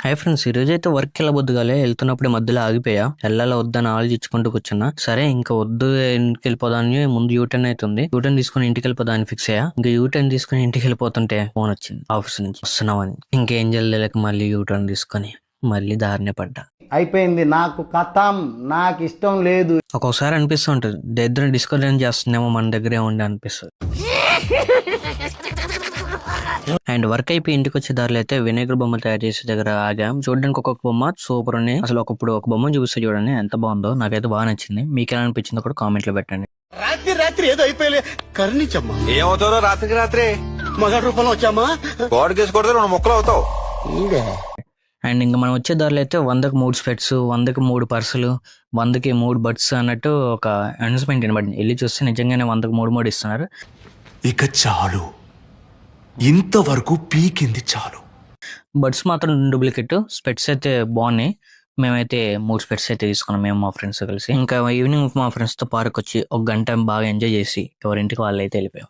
Hi friends, ఈరోజు అయితే work వెళ్ళబొద్దుగాలే వెళ్తున్నప్పుడు మధ్యలో ఆగిపోయా. వెళ్ళాలా వద్దని ఆలోచించుకుంటూ కూర్చున్నా. సరే ఇంకా వద్దు, ఇంటికి వెళ్ళిపోదాన్ని ముందు యూటర్న్ అవుతుంది. యూటర్న్ తీసుకుని ఇంటికి వెళ్ళిపోదాన్ని ఫిక్స్ అయ్యా. ఇంకా యూటర్న్ తీసుకుని ఇంటికి వెళ్ళిపోతుంటే ఫోన్ వచ్చింది ఆఫీస్ నుంచి, వస్తున్నామని. ఇంకేం చేయలేక మళ్ళీ యూటర్న్ తీసుకొని మళ్ళీ దారినే పడ్డా. అయిపోయింది, నాకు కథం, నాకు ఇష్టం లేదు. ఒక్కొక్కసారి అనిపిస్తూ ఉంటుంది, దరిద్రం డిస్కరేజ్ చేస్తుందేమో మన దగ్గరే ఉండి అనిపిస్తుంది. అండ్ వర్క్ అయిపోయి ఇంటికి వచ్చే దారిలో అయితే వినేగర్ బొమ్మ తయారు చేసే దగ్గర ఆగాం. చూడడానికి ఒక్కొక్క బొమ్మ సూపర్ ఉన్నాయి. అసలు ఒకప్పుడు ఒక బొమ్మ చూపిస్తే చూడండి ఎంత బాగుందో. నాకైతే బాగా నచ్చింది. మీకు ఎలా అనిపించిందో కూడా కామెంట్ లో పెట్టండి. రాత్రి ఏదో అయిపోయలే కరుణించమ్మా. ఏమవుతారో రాత్రికి రాత్రే మగ రూపంలో వచ్చామా? గోడ కేసు కొడితే 2 ముక్కలు అవుతావు. అండ్ ఇంకా మనం వచ్చే దారిలో అయితే 100కి 3 స్పెట్స్, 100కి 3 పర్సులు, 100కి 3 బడ్స్ అన్నట్టు ఒక అనౌన్స్మెంట్ వినబడింది. వెళ్ళి చూస్తే నిజంగానే 100కి 3 ఇస్తున్నారు. ఇక చాలు, ఇంతవరకు పీకింది చాలు. బడ్స్ మాత్రం డూప్లికేట్, స్పెట్స్ అయితే బాగున్నాయి. మేమైతే 3 స్పెట్స్ అయితే తీసుకున్నాం, మేము మా ఫ్రెండ్స్ కలిసి. ఇంకా ఈవినింగ్ మా ఫ్రెండ్స్తో పార్క్ వచ్చి 1 గంట బాగా ఎంజాయ్ చేసి ఎవరింటికి వాళ్ళు అయితే వెళ్ళిపోయాం.